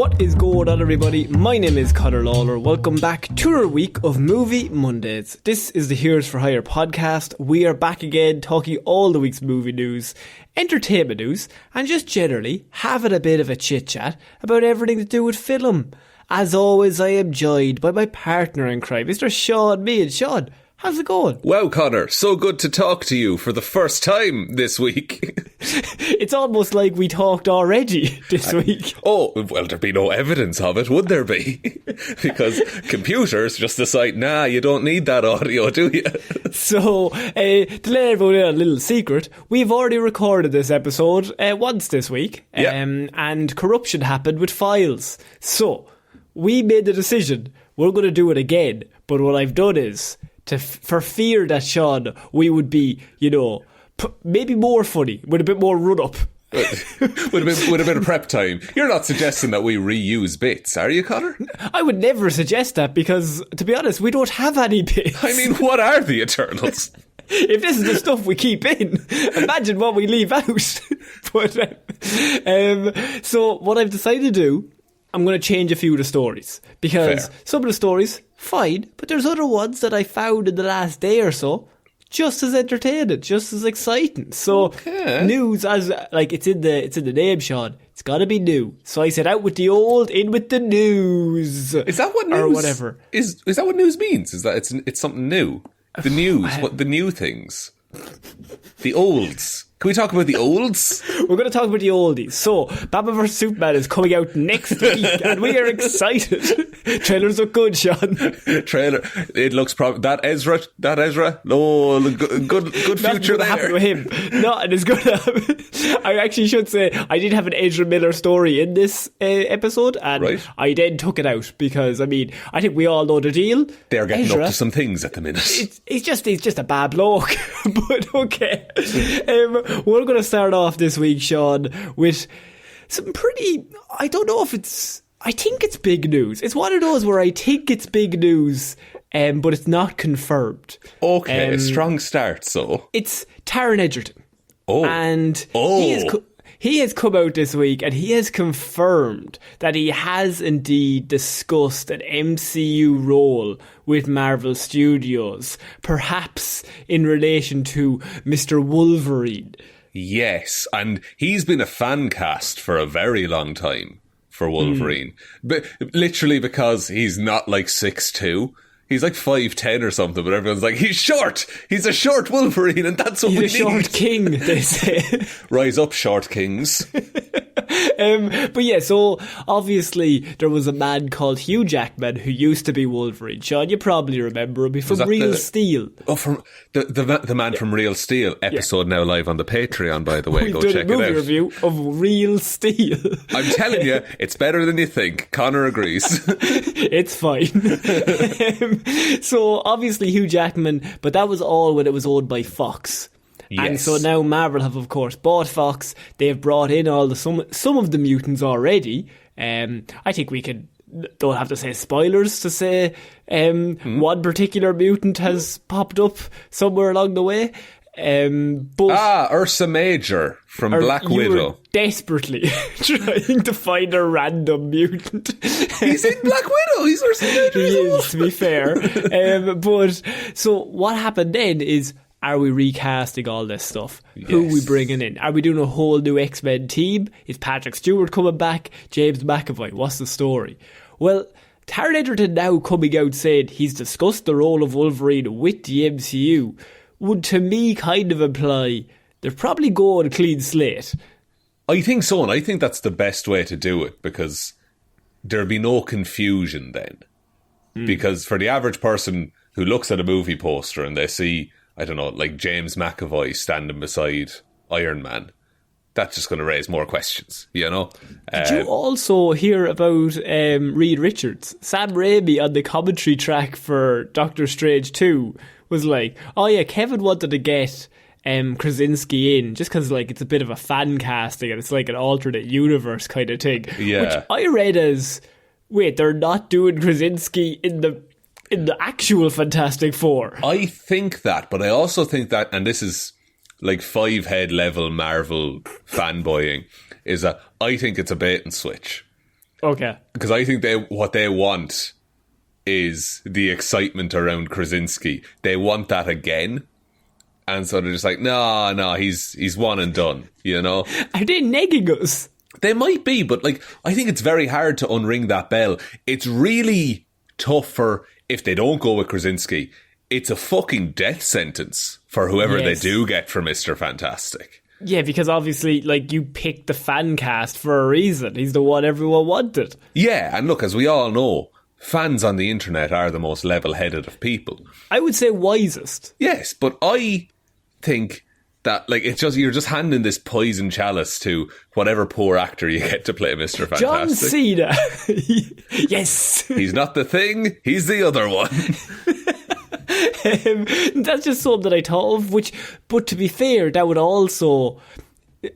What is going on, everybody? My name is Ciara Lawler. Welcome back to our week of Movie Mondays. This is the Heroes for Hire podcast. We are back again talking all the week's movie news, entertainment news, and just generally having a bit of a chit-chat about everything to do with film. As always, I am joined by my partner in crime, Mr. Shaun. Shaun, how's it going? Wow, Connor, so good to talk to you for the first time this week. It's almost like we talked already this week. Oh, well, there'd be no evidence of it, would there be? Because computers just decide, nah, you don't need that audio, do you? So, to let everyone in a little secret, we've already recorded this episode once this week, and corruption happened with files. So, we made the decision, we're going to do it again, but what I've done is, for fear that, Shaun, we would be, maybe more funny, with a bit more run-up. would have been a prep time. You're not suggesting that we reuse bits, are you, Connor? I would never suggest that because, to be honest, we don't have any bits. I mean, what are the Eternals? If this is the stuff we keep in, imagine what we leave out. So what I've decided to do, I'm going to change a few of the stories. Because some of the stories, fine, but there's other ones that I found in the last day or so, just as entertaining, just as exciting. So news, as like it's in the name, Shaun. It's got to be new. So I said, out with the old, in with the news. Is that what news? Or whatever. Is that what news means? Is that it's something new? The news, what the new things, the olds. Can we talk about the olds? We're going to talk about the oldies. So, Batman vs Superman is coming out next week, and we are excited. Trailers look good, Shaun. Trailer, it looks that Ezra. No, good future there. Happen with him. Nothing is going to happen. I actually should say I did have an Ezra Miller story in this episode, and I then took it out because I think we all know the deal. They're getting Ezra, up to some things at the minute. He's just a bad bloke. But okay. We're going to start off this week, Shaun, with some pretty, I don't know if I think it's big news. It's one of those where I think it's big news, but it's not confirmed. Okay, a strong start, so. It's Taron Egerton. Oh. And he has come out this week and he has confirmed that he has indeed discussed an MCU role with Marvel Studios, perhaps in relation to Mr. Wolverine. Yes, and he's been a fan cast for a very long time for Wolverine. But literally because he's not like 6'2". He's like 5'10" or something, but everyone's like, he's short. He's a short Wolverine, and that's what we need. He's a short king, they say. Rise up, short kings. But yeah, so obviously there was a man called Hugh Jackman who used to be Wolverine. Shaun, you probably remember him from Real Steel. Oh, from the man from Real Steel. Episode now live on the Patreon, by the way. We've Go done check a it out. movie review of Real Steel. I'm telling you, it's better than you think. Connor agrees. It's fine. So obviously Hugh Jackman, but that was all when it was owned by Fox. Yes. And so now Marvel have, of course, bought Fox. They've brought in some of the mutants already. I think we don't have to say spoilers to say one particular mutant has popped up somewhere along the way. But Ursa Major from Black Widow. Desperately trying to find a random mutant. He's in Black Widow. He's Ursa Major. He is, to be fair. But so what happened then is, are we recasting all this stuff? Yes. Who are we bringing in? Are we doing a whole new X-Men team? Is Patrick Stewart coming back? James McAvoy? What's the story? Well, Taron Egerton now coming out saying he's discussed the role of Wolverine with the MCU would, to me, kind of imply they're probably going clean slate. I think so, and I think that's the best way to do it, because there'll be no confusion then. Because for the average person who looks at a movie poster and they see, I don't know, like James McAvoy standing beside Iron Man, that's just going to raise more questions, you know? Did you also hear about Reed Richards? Sam Raimi on the commentary track for Doctor Strange 2 was like, oh yeah, Kevin wanted to get Krasinski in just because like it's a bit of a fan casting and it's like an alternate universe kind of thing. Yeah. Which I read as, wait, they're not doing Krasinski in the actual Fantastic Four. I think that, but I also think that, and this is like 5 head level Marvel fanboying, is that I think it's a bait and switch. Okay. Because I think what they want is the excitement around Krasinski. They want that again. And so they're just like, no, he's one and done, you know? Are they negging us? They might be, but like, I think it's very hard to unring that bell. It's really tough for, if they don't go with Krasinski, it's a fucking death sentence for whoever they do get for Mr. Fantastic. Yeah, because obviously, like, you picked the fan cast for a reason. He's the one everyone wanted. Yeah, and look, as we all know, fans on the internet are the most level-headed of people. I would say wisest. Yes, but I think that, like, it's just, you're just handing this poison chalice to whatever poor actor you get to play Mr. Fantastic. John Cena. Yes. He's not the Thing, he's the other one. That's just something that I thought of, but to be fair, that would also,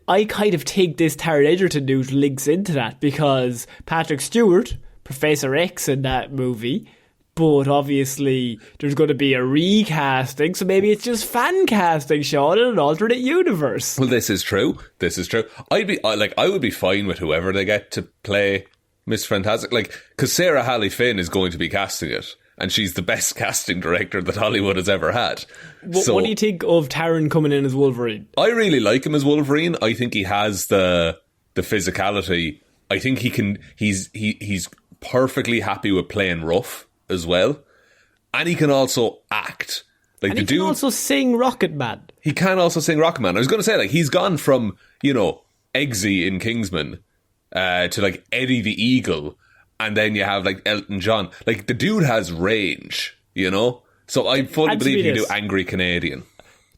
I kind of think this Taron Egerton news links into that, because Patrick Stewart, Professor X in that movie, but obviously there's going to be a recasting, so maybe it's just fan casting, Shaun, in an alternate universe. Well, this is true. I would be fine with whoever they get to play Miss Fantastic, like, because Sarah Halley Finn is going to be casting it, and she's the best casting director that Hollywood has ever had. What do you think of Taron coming in as Wolverine? I really like him as Wolverine. I think he has the physicality. I think he can. He's perfectly happy with playing rough as well, and he can also act. Like, and he can also sing Rocket Man. He can also sing Rocket Man. I was going to say, like, he's gone from, you know, Eggsy in Kingsman to like Eddie the Eagle. And then you have, like, Elton John. Like, the dude has range, you know? So I fully believe he can do Angry Canadian.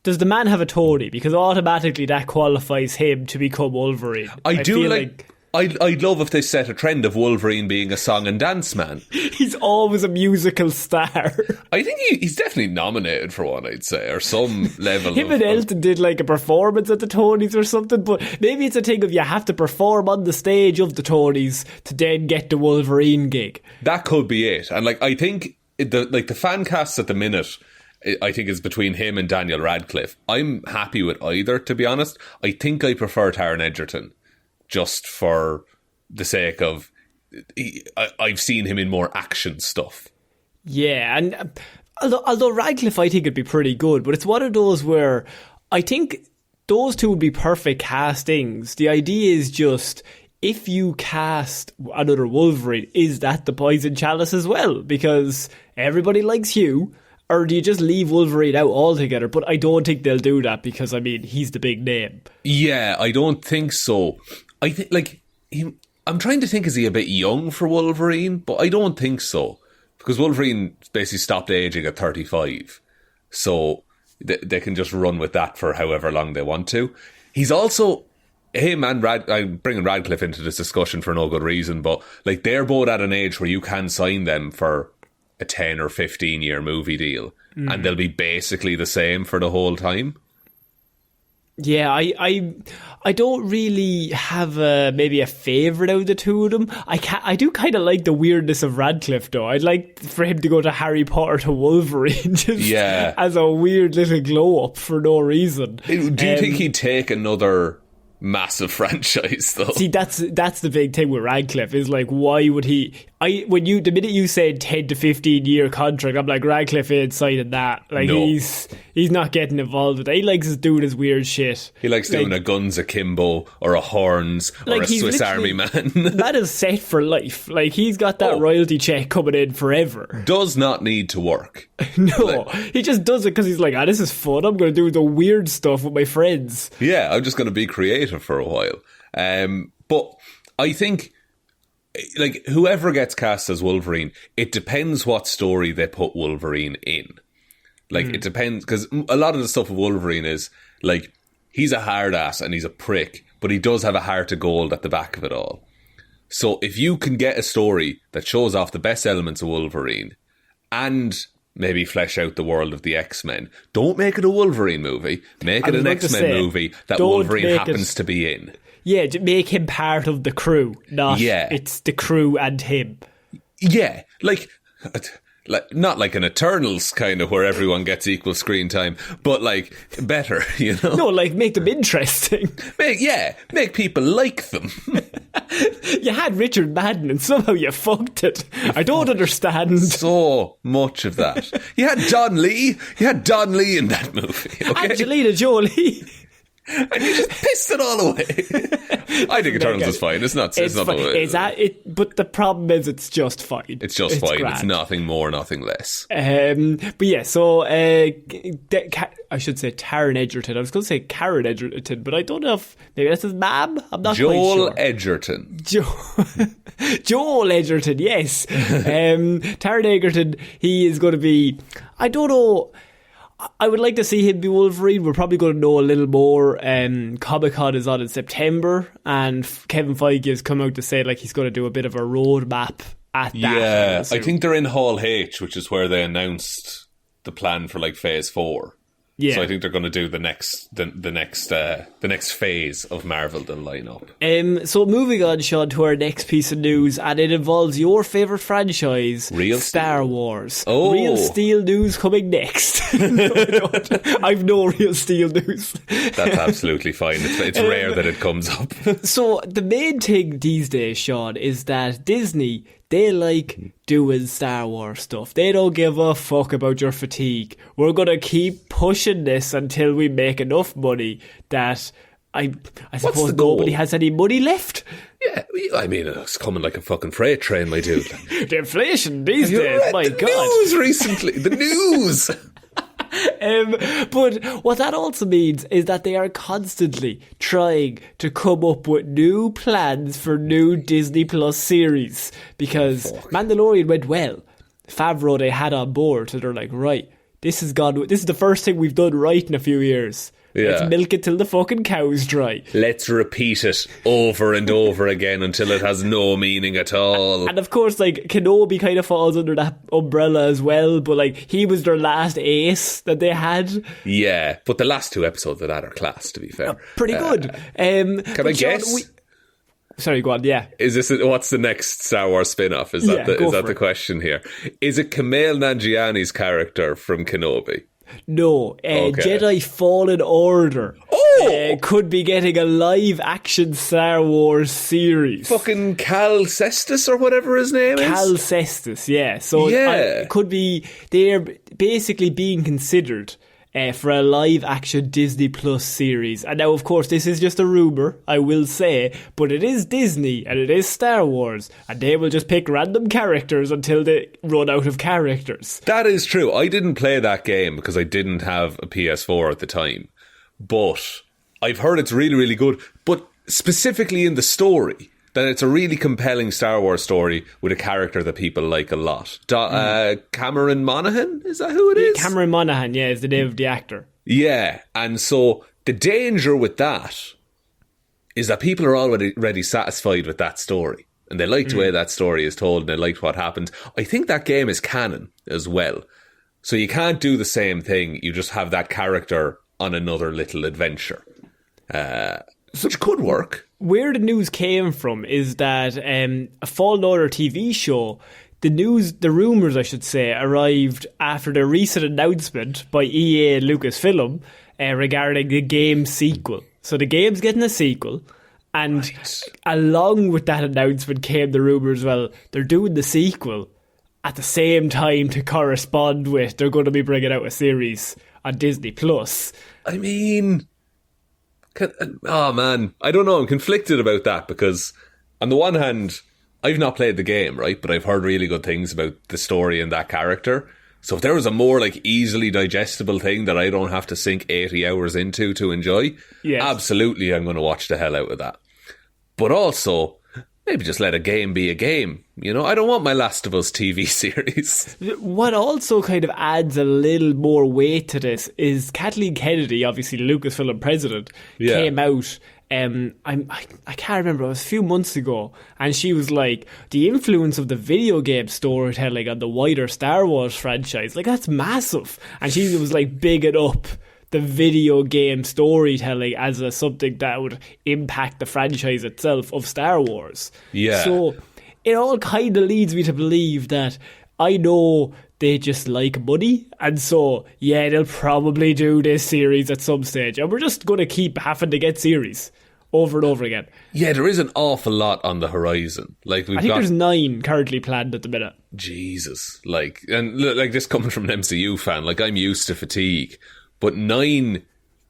Does the man have a Tony? Because automatically that qualifies him to become Wolverine. I do like... I'd love if they set a trend of Wolverine being a song and dance man. He's always a musical star. I think he's definitely nominated for one, I'd say, or some level. Him and Elton did like a performance at the Tonys or something, but maybe it's a thing of you have to perform on the stage of the Tonys to then get the Wolverine gig. That could be it. And like, I think the fan casts at the minute, I think is between him and Daniel Radcliffe. I'm happy with either, to be honest. I think I prefer Taron Egerton, just for the sake of, I've seen him in more action stuff. Yeah, and although Radcliffe I think would be pretty good, but it's one of those where I think those two would be perfect castings. The idea is just, if you cast another Wolverine, is that the poison chalice as well? Because everybody likes Hugh. Or do you just leave Wolverine out altogether? But I don't think they'll do that, because, I mean, he's the big name. Yeah, I don't think so. I think, like, I'm trying to think, is he a bit young for Wolverine? But I don't think so. Because Wolverine basically stopped aging at 35. So they can just run with that for however long they want to. He's also, him and I'm bringing Radcliffe into this discussion for no good reason, but, like, they're both at an age where you can sign them for a 10 or 15 year movie deal, and they'll be basically the same for the whole time. Yeah, I don't really have maybe a favourite out of the two of them. I do kind of like the weirdness of Radcliffe, though. I'd like for him to go to Harry Potter to Wolverine just as a weird little glow up for no reason. Do you think he'd take another massive franchise, though? See, that's the big thing with Radcliffe, is like, why would he? The minute you said 10 to 15 year contract, I'm like, Radcliffe ain't signing that. Like, no. He's not getting involved with it. He likes doing his weird shit. He likes doing a Guns Akimbo or a Horns or a Swiss Army Man. That is set for life. Like, he's got that royalty check coming in forever. Does not need to work. No, he just does it because he's like, this is fun. I'm going to do the weird stuff with my friends. Yeah, I'm just going to be creative for a while. But I think, like, whoever gets cast as Wolverine, it depends what story they put Wolverine in. Like, it depends, because a lot of the stuff with Wolverine is, like, he's a hard ass and he's a prick, but he does have a heart of gold at the back of it all. So if you can get a story that shows off the best elements of Wolverine and maybe flesh out the world of the X-Men, don't make it a Wolverine movie. Make it an X-Men movie that Wolverine happens to be in. Yeah, to make him part of the crew, not it's the crew and him. Yeah, like not like an Eternals kind of where everyone gets equal screen time, but like better, you know? No, like make them interesting. Make people like them. You had Richard Madden and somehow you fucked it. I don't understand. So much of that. You had Don Lee. You had Don Lee in that movie. Okay? Angelina Jolie. And you just pissed it all away. I think Eternals is fine. It's not. It's not. But the problem is, it's just fine. It's just fine. Grand. It's nothing more, nothing less. But yeah, so I should say Taron Egerton. I was going to say Karen Egerton, but I don't know if maybe that's his mom. I'm not quite sure. Egerton. Joel Egerton. Yes. Taron Egerton. He is going to be. I don't know. I would like to see him be Wolverine. We're probably going to know a little more. Comic-Con is on in September, and Kevin Feige has come out to say like he's going to do a bit of a roadmap at that. Yeah, I think they're in Hall H, which is where they announced the plan for like Phase 4. Yeah. So I think they're going to do the next phase of Marvel they'll line up. So moving on, Sean, to our next piece of news, and it involves your favourite franchise, Real Star Steel. Wars. Oh. Real Steel news coming next. No, I don't. I've no Real Steel news. That's absolutely fine. It's rare that it comes up. So the main thing these days, Sean, is that Disney, they like doing Star Wars stuff. They don't give a fuck about your fatigue. We're going to keep pushing this until we make enough money that I suppose nobody has any money left. Yeah, I mean, it's coming like a fucking freight train, my dude. The inflation these days, my God. The news recently. The news. But what that also means is that they are constantly trying to come up with new plans for new Disney Plus series, because Mandalorian went well. Favreau they had on board, so they're like, right, this is the first thing we've done right in a few years. Yeah. Let's milk it till the fucking cow's dry. Let's repeat it over and over again until it has no meaning at all. And of course, like, Kenobi kind of falls under that umbrella as well, but like, he was their last ace that they had. Yeah, but the last 2 episodes of that are class, to be fair. Pretty good. Can I guess? Sorry, go on, yeah. What's the next Star Wars spin-off? Is that the question here? Is it Kumail Nanjiani's character from Kenobi? No, Jedi Fallen Order could be getting a live-action Star Wars series. Fucking Cal Kestis or whatever his name is? Cal Kestis, yeah. So it could be, they're basically being considered for a live-action Disney Plus series. And now, of course, this is just a rumour, I will say, but it is Disney and it is Star Wars, and they will just pick random characters until they run out of characters. That is true. I didn't play that game because I didn't have a PS4 at the time, but I've heard it's really, really good, but specifically in the story, that it's a really compelling Star Wars story with a character that people like a lot. Cameron Monaghan? Is that who it is? Cameron Monaghan, yeah, is the name of the actor. Yeah, and so the danger with that is that people are already satisfied with that story. And they liked the way that story is told, and they liked what happened. I think that game is canon as well. So you can't do the same thing. You just have that character on another little adventure. Which could work. Where the news came from is that a Fallen Order TV show, the rumours, I should say, arrived after the recent announcement by EA and Lucasfilm regarding the game sequel. So the game's getting a sequel, and along with that announcement came the rumours, well, they're doing the sequel at the same time to correspond with, they're going to be bringing out a series on Disney Plus. I mean, oh man, I don't know, I'm conflicted about that, because on the one hand, I've not played the game, right, but I've heard really good things about the story and that character. So if there was a more like easily digestible thing that I don't have to sink 80 hours into to enjoy, absolutely I'm going to watch the hell out of that. But also, maybe just let a game be a game. You know, I don't want my Last of Us TV series. What also kind of adds a little more weight to this is Kathleen Kennedy, obviously Lucasfilm president, came out. I can't remember, it was a few months ago, and she was like, the influence of the video game storytelling on the wider Star Wars franchise, like, that's massive. And she was like bigging up the video game storytelling as something that would impact the franchise itself of Star Wars. Yeah. So it all kind of leads me to believe that, I know they just like money, and so they'll probably do this series at some stage, and we're just going to keep having to get series over and over again. Yeah, there is an awful lot on the horizon. Like I think there's 9 currently planned at the minute. Jesus, and like this coming from an MCU fan, like I'm used to fatigue, but 9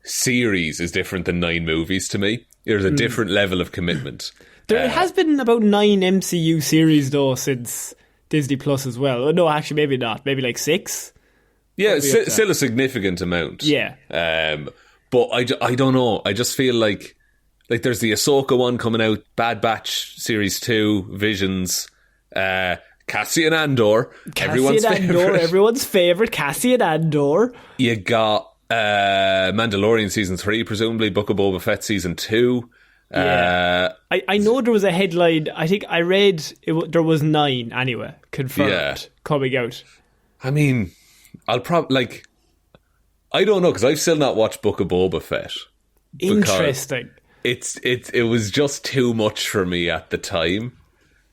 series is different than 9 movies to me. There's a different level of commitment. There has been about 9 MCU series though since Disney Plus as well. No, actually, maybe not. Maybe like 6. Yeah, still a significant amount. Yeah. But I don't know. I just feel like there's the Ahsoka one coming out, Bad Batch Series 2, Visions, Cassian Andor, everyone's favourite, Cassian Andor. You got Mandalorian Season 3, presumably, Book of Boba Fett Season 2. Yeah. I know there was a headline, I think I read there was 9 anyway, confirmed, coming out. I mean, I'll probably, I don't know, because I've still not watched Book of Boba Fett. Interesting. It was just too much for me at the time.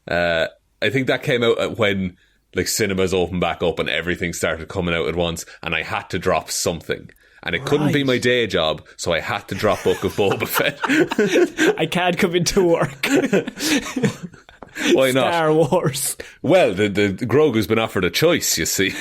I think that came out when cinemas opened back up and everything started coming out at once, and I had to drop something. And it couldn't be my day job, so I had to drop Book of Boba Fett. I can't come into work. Why not? Star Wars. Well, the Grogu's been offered a choice, you see.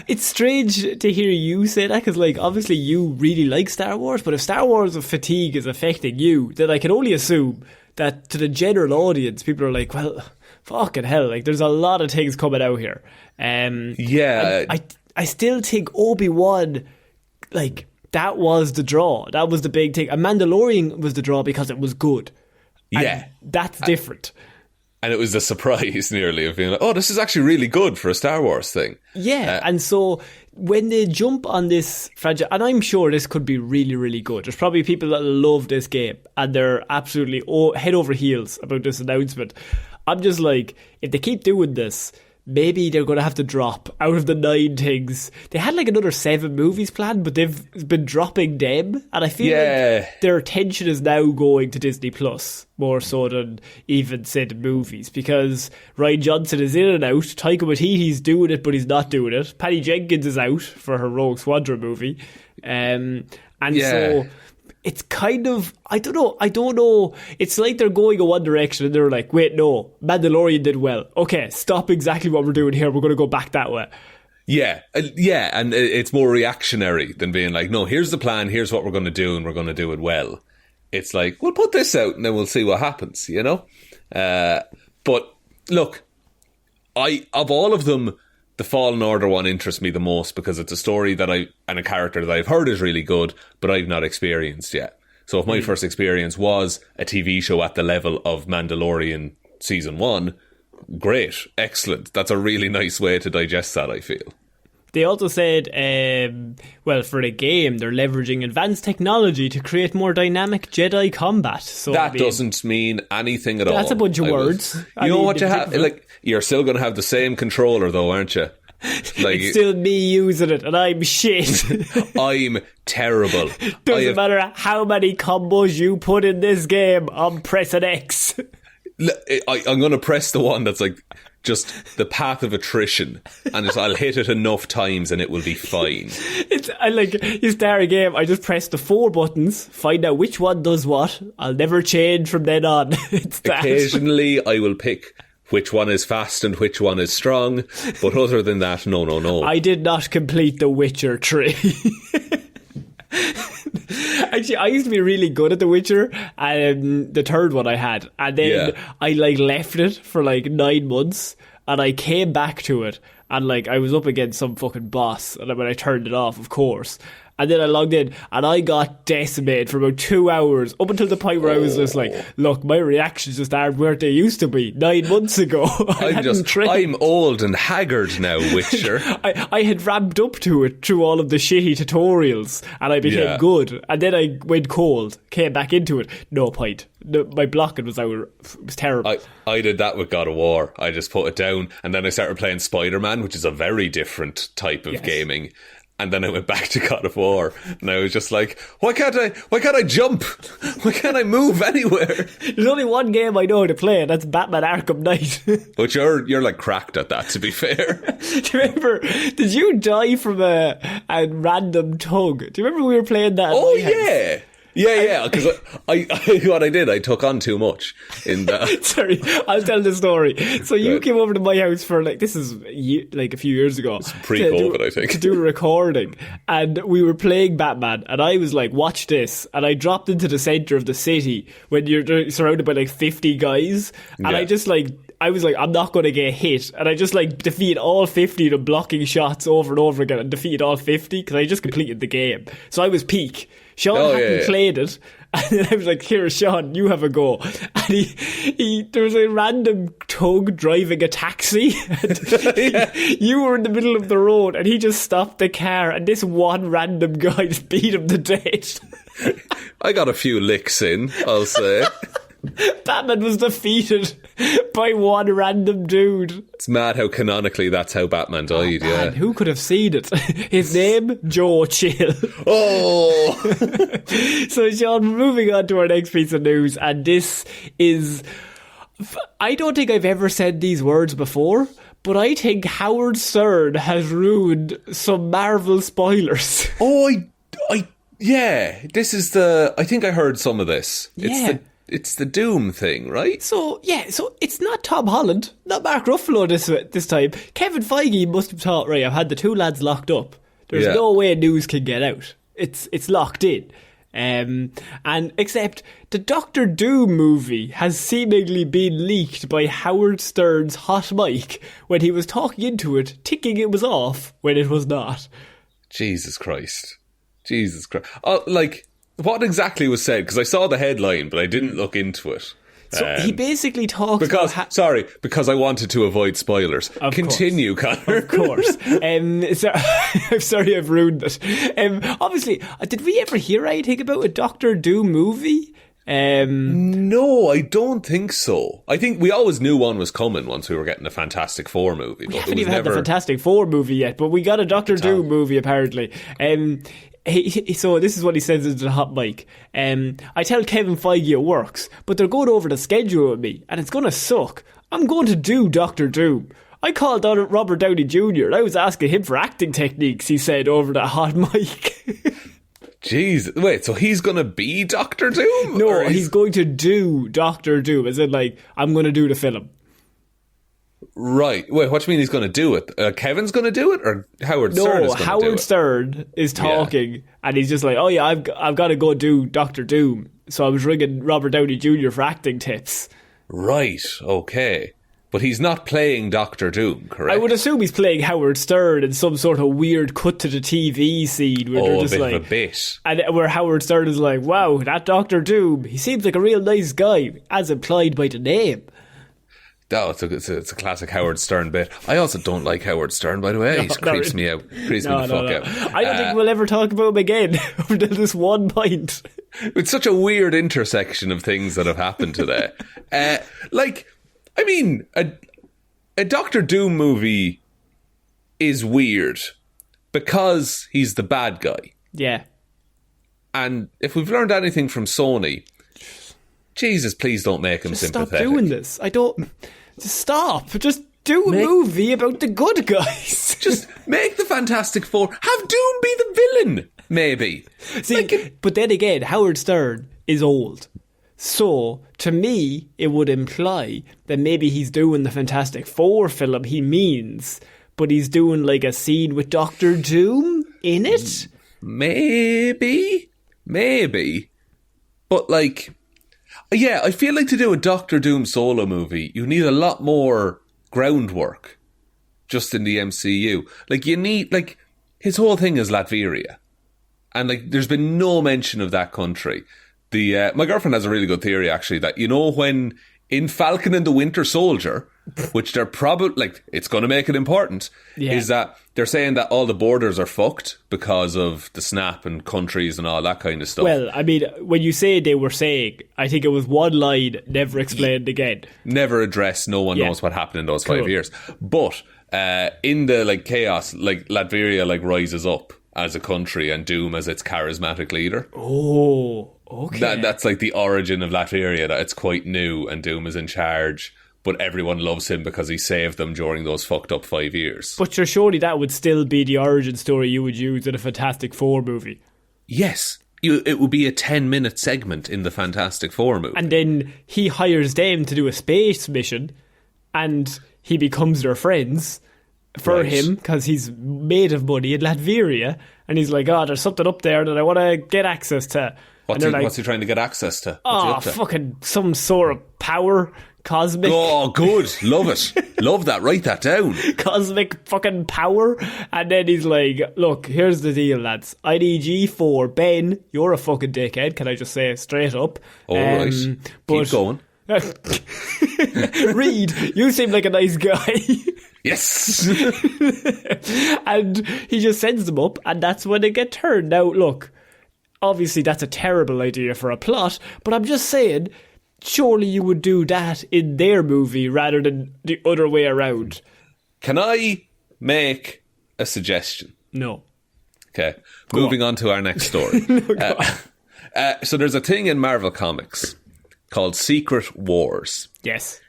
It's strange to hear you say that, because obviously you really like Star Wars, but if Star Wars fatigue is affecting you, then I can only assume that to the general audience, people are like, well, fucking hell, there's a lot of things coming out here. I still think Obi-Wan, that was the draw. That was the big thing. And Mandalorian was the draw because it was good. Yeah. And that's different. And it was a surprise nearly of being like, oh, this is actually really good for a Star Wars thing. Yeah, and so when they jump on this franchise, and I'm sure this could be really, really good. There's probably people that love this game and they're absolutely head over heels about this announcement. I'm just like, if they keep doing this, maybe they're going to have to drop out of the 9 things. They had another 7 movies planned, but they've been dropping them. And I feel like their attention is now going to Disney Plus more so than even, say, the movies. Because Rian Johnson is in and out. Taika Waititi's doing it, but he's not doing it. Patty Jenkins is out for her Rogue Squadron movie. So it's kind of, I don't know. It's like they're going in one direction and they're like, wait, no, Mandalorian did well. Okay, stop exactly what we're doing here. We're going to go back that way. Yeah, and it's more reactionary than being like, no, here's the plan, here's what we're going to do, and we're going to do it well. It's like, we'll put this out and then we'll see what happens, you know? But look, of all of them, the Fallen Order one interests me the most because it's a story and a character that I've heard is really good, but I've not experienced yet. So if my first experience was a TV show at the level of Mandalorian Season 1, great, excellent. That's a really nice way to digest that, I feel. They also said, for the game, they're leveraging advanced technology to create more dynamic Jedi combat. So that doesn't mean anything at all. That's a bunch of words. You know what you have? You're still going to have the same controller, though, aren't you? It's still me using it, and I'm shit. I'm terrible. Doesn't matter how many combos you put in this game, I'm pressing X. I'm going to press the one that's just the path of attrition, and I'll hit it enough times and it will be fine. You start a game, I just press the 4 buttons, find out which one does what. I'll never change from then on. It's that. Occasionally I will pick which one is fast and which one is strong, but other than that, no. I did not complete The Witcher 3. Actually, I used to be really good at The Witcher, the third one I had, and then I left it for 9 months, and I came back to it, and I was up against some fucking boss, and when I turned it off, of course, and then I logged in, and I got decimated for about 2 hours, up until the point where I was just like, look, my reactions just aren't where they used to be 9 months ago. I'm old and haggard now, Witcher. I had ramped up to it through all of the shitty tutorials, and I became good, and then I went cold, came back into it, no point. My blocking was terrible. I did that with God of War. I just put it down, and then I started playing Spider-Man, which is a very different type of gaming. And then I went back to God of War, and I was just like, why can't I jump? Why can't I move anywhere? There's only one game I know how to play, and that's Batman Arkham Knight. But you're like cracked at that, to be fair. Do you remember, did you die from a random tug? Do you remember we were playing that? Oh, yeah. Yeah, because I what I did, I took on too much in that. Sorry, I'll tell the story. So you came over to my house for this is like a few years ago. It's pre-COVID, I think. To do a recording. And we were playing Batman, and I was like, watch this. And I dropped into the centre of the city when you're surrounded by 50 guys. And I just I was like, I'm not going to get hit. And I just defeated all 50 of them, blocking shots over and over again, and defeated all 50 because I just completed the game. So I was peak. Sean hadn't played it. And then I was like, here, Sean, you have a go. And there was a random tug driving a taxi. And you were in the middle of the road, and he just stopped the car, and this one random guy just beat him to death. I got a few licks in, I'll say. Batman was defeated by one random dude. It's mad how canonically that's how Batman died, Man, who could have seen it? His name, Joe Chill. Oh! So, Sean, moving on to our next piece of news, and this is... I don't think I've ever said these words before, but I think Howard Stern has ruined some Marvel spoilers. Oh, yeah. This is I think I heard some of this. Yeah. It's the Doom thing, right? So it's not Tom Holland, not Mark Ruffalo this time. Kevin Feige must have thought, right, I've had the two lads locked up. There's no way news can get out. It's locked in. And except the Doctor Doom movie has seemingly been leaked by Howard Stern's hot mic when he was talking into it, thinking it was off when it was not. Jesus Christ. What exactly was said? Because I saw the headline, but I didn't look into it. So he basically talks because I wanted to avoid spoilers. Continue, Connor. Of course. I'm sorry I've ruined it. Obviously, did we ever hear anything about a Doctor Doom movie? No, I don't think so. I think we always knew one was coming once we were getting the Fantastic Four movie. We haven't even had the Fantastic Four movie yet, but we got a Doctor Doom movie apparently. So this is what he says into the hot mic. I tell Kevin Feige it works, but they're going over the schedule with me, and it's going to suck. I'm going to do Doctor Doom. I called on Robert Downey Jr. and I was asking him for acting techniques, he said over the hot mic. Jesus. Wait, so he's going to be Doctor Doom? No, he's going to do Doctor Doom, as in I'm going to do the film. Right. Wait, what do you mean he's going to do it? Kevin's going to do it, or Howard Stern is going to do it? No, Howard Stern is talking, and he's just like, oh yeah, I've got to go do Doctor Doom. So I was ringing Robert Downey Jr. for acting tips. Right, okay. But he's not playing Doctor Doom, correct? I would assume he's playing Howard Stern in some sort of weird cut to the TV scene where they're just a bit of a bit. And where Howard Stern is like, wow, that Doctor Doom, he seems like a real nice guy, as implied by the name. Oh, it's a classic Howard Stern bit. I also don't like Howard Stern, by the way. He creeps me out. Creeps me the fuck out. I don't think we'll ever talk about him again until this one point. It's such a weird intersection of things that have happened today. A Doctor Doom movie is weird because he's the bad guy. Yeah. And if we've learned anything from Sony, Jesus, please don't make him sympathetic. Stop doing this. Just stop. Just do a movie about the good guys. Just make the Fantastic Four. Have Doom be the villain, maybe. See, but then again, Howard Stern is old. So, to me, it would imply that maybe he's doing the Fantastic Four film he means, but he's doing a scene with Doctor Doom in it? Maybe. But yeah, I feel like to do a Doctor Doom solo movie, you need a lot more groundwork just in the MCU. You need, his whole thing is Latveria. And, there's been no mention of that country. My girlfriend has a really good theory, actually, that, when in Falcon and the Winter Soldier, which they're probably, it's going to make it important, is that they're saying that all the borders are fucked because of the snap and countries and all that kind of stuff. Well, I mean, when you say they were saying, I think it was one line, never explained again. Never addressed, no one knows what happened in those 5 years. But in the chaos, Latveria rises up as a country and Doom as its charismatic leader. Oh, okay. That's like the origin of Latveria, that it's quite new and Doom is in charge, but everyone loves him because he saved them during those fucked up 5 years. But surely that would still be the origin story you would use in a Fantastic Four movie. Yes. It would be a 10-minute segment in the Fantastic Four movie. And then he hires them to do a space mission, and he becomes their friends for him, because he's made of money in Latveria, and he's like, oh, there's something up there that I want to get access to. What's he trying to get access to? Fucking some sort of power. Cosmic. Oh, good. Love it. Love that. Write that down. Cosmic fucking power. And then he's like, look, here's the deal, lads. I need you for Ben. You're a fucking dickhead. Can I just say it straight up? All right. Keep going. Reed, you seem like a nice guy. Yes. And he just sends them up, and that's when they get turned. Now, look, obviously that's a terrible idea for a plot, but I'm just saying, surely you would do that in their movie rather than the other way around. Can I make a suggestion? No. Okay. Moving on to our next story. So there's a thing in Marvel Comics called Secret Wars. Yes.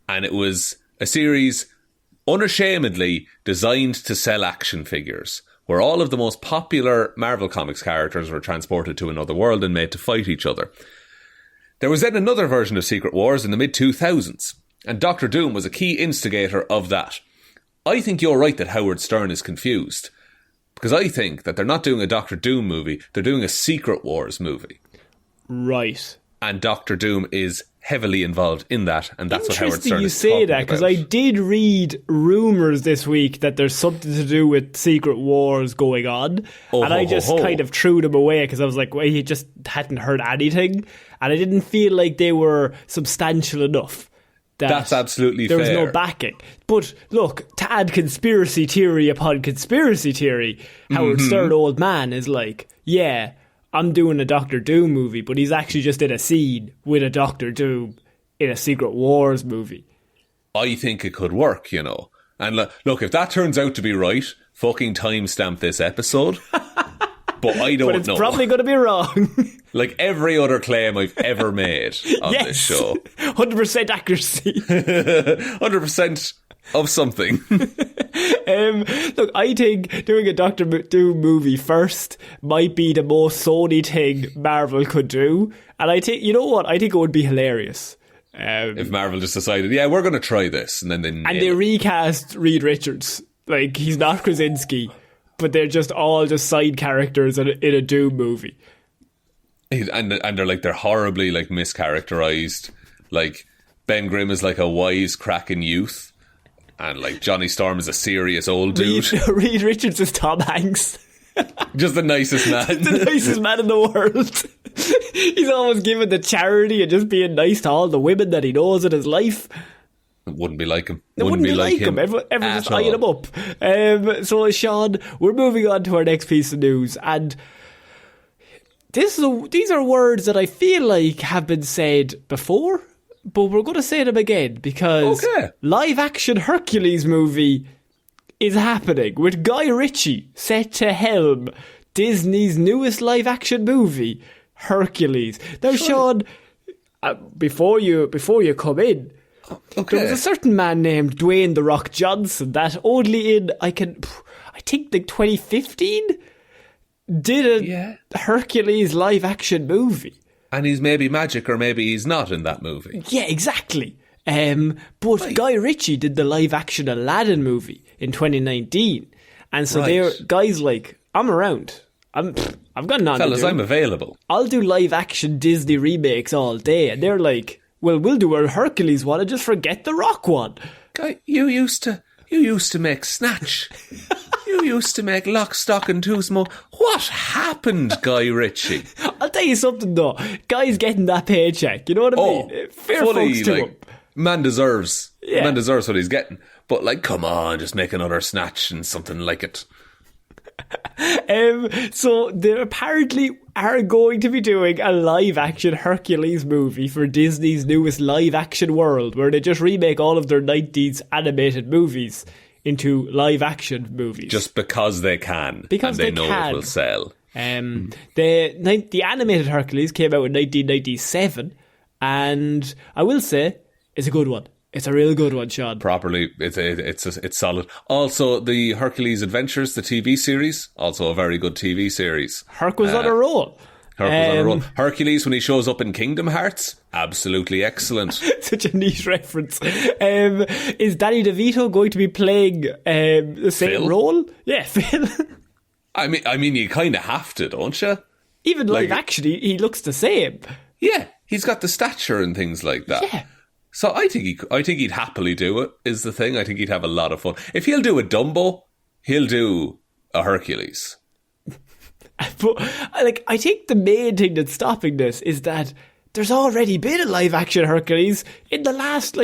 And it was a series unashamedly designed to sell action figures, where all of the most popular Marvel Comics characters were transported to another world and made to fight each other. There was then another version of Secret Wars in the mid-2000s, and Doctor Doom was a key instigator of that. I think you're right that Howard Stern is confused, because I think that they're not doing a Doctor Doom movie, they're doing a Secret Wars movie. Right. And Doctor Doom is heavily involved in that, and that's what Howard Stern is talking talking you say that, because I did read rumours this week that there's something to do with Secret Wars going on, and I just kind of threw them away because I was like, well, you just hadn't heard anything, and I didn't feel like they were substantial enough. That's absolutely fair. There was no backing. But look, to add conspiracy theory upon conspiracy theory, Howard Stern, old man, is like, yeah, I'm doing a Doctor Doom movie, but he's actually just in a scene with a Doctor Doom in a Secret Wars movie. I think it could work, you know. And look, if that turns out to be right, fucking timestamp this episode. But I don't know. But it's probably going to be wrong. Like every other claim I've ever made on this show. 100% accuracy. 100% of something. Look, I think doing a Doctor Doom movie first might be the most Sony thing Marvel could do. And I think, you know what? I think it would be hilarious. If Marvel just decided, yeah, we're going to try this. And then they recast Reed Richards. Like, he's not Krasinski, but they're just all just side characters in a Doom movie. And they're horribly like mischaracterized. Like Ben Grimm is like a wise cracking youth, and like Johnny Storm is a serious old dude. Reed Richards is Tom Hanks. Just the nicest man. The nicest man in the world. He's always giving the charity and just being nice to all the women that he knows in his life. It wouldn't be like him. It wouldn't be like him. Everyone's just eyeing him up. So, Sean, we're moving on to our next piece of news, and these are words that I feel like have been said before, but we're going to say them again because live-action Hercules movie is happening with Guy Ritchie set to helm Disney's newest live-action movie, Hercules. Now, Sean, before you come in, there was a certain man named Dwayne "The Rock" Johnson that only in I think like 2015 did a Hercules live action movie. And he's maybe magic or maybe he's not in that movie. Yeah, exactly. But Guy Ritchie did the live action Aladdin movie in 2019. And so they're guys like, I'm around. I've got nothing Fellas, to do. I'm available. I'll do live action Disney remakes all day. And they're like, well, we'll do a Hercules one and just forget the Rock one. Guy, you used to make Snatch. You used to make Lock, Stock and Two Smoke. What happened, Guy Ritchie? I'll tell you something though. Guy's getting that paycheck. You know what I mean? Fair fully, folks to him. Man deserves what he's getting. But like, come on, just make another Snatch and something like it. So they apparently are going to be doing a live action Hercules movie for Disney's newest live action world, where they just remake all of their 90s animated movies into live action movies. Just because they can. Because and they know it will sell. The animated Hercules came out in 1997, and I will say it's a good one. It's a real good one, Shaun. Properly, it's solid. Also, the Hercules Adventures, the TV series, also a very good TV series. Herc was on a roll. Hercules, when he shows up in Kingdom Hearts, absolutely excellent. Such a neat reference. Is Danny DeVito going to be playing the same Phil? role? Yeah, Phil. I mean, you kind of have to, don't you? Even live action, he looks the same. Yeah, he's got the stature and things like that. Yeah. So I think he'd happily do it, is the thing. I think he'd have a lot of fun. If he'll do a Dumbo, he'll do a Hercules. But I think the main thing that's stopping this is that there's already been a live action Hercules in the last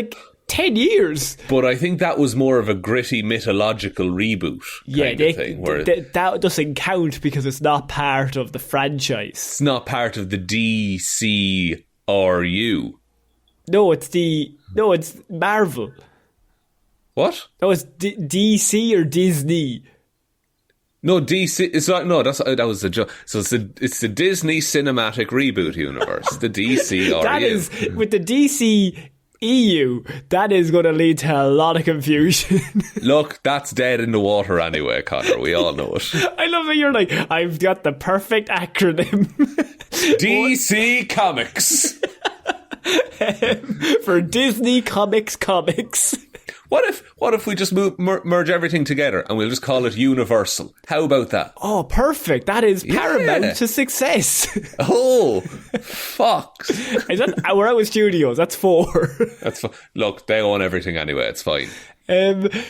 10 years. But I think that was more of a gritty mythological reboot kind of thing. Where that doesn't count because it's not part of the franchise. It's not part of the DCRU. No, it's Marvel. What? No, it's DC or Disney. No, DC. It's not. No, that was the joke. So it's the Disney Cinematic Reboot Universe, the DCRU. That is with the DC EU. That is going to lead to a lot of confusion. Look, that's dead in the water anyway, Connor. We all know it. I love that you're like, I've got the perfect acronym. DC Comics. For Disney Comics. What if we just merge everything together and we'll just call it Universal? How about that? Oh, perfect. That is paramount to success. Oh, fuck. Is that Hour Studios? That's 4. Look, they own everything anyway. It's fine.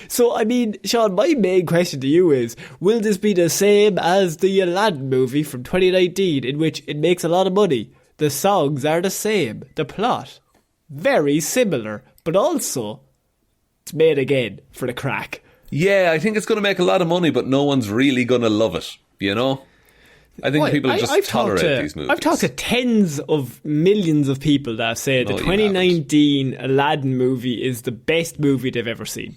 So, I mean, Shaun, my main question to you is, will this be the same as the Aladdin movie from 2019 in which it makes a lot of money? The songs are the same. The plot, very similar, but also it's made again for the crack. Yeah, I think it's going to make a lot of money, but no one's really going to love it, you know? I think people just tolerate these movies. I've talked to tens of millions of people that say the 2019 Aladdin movie is the best movie they've ever seen.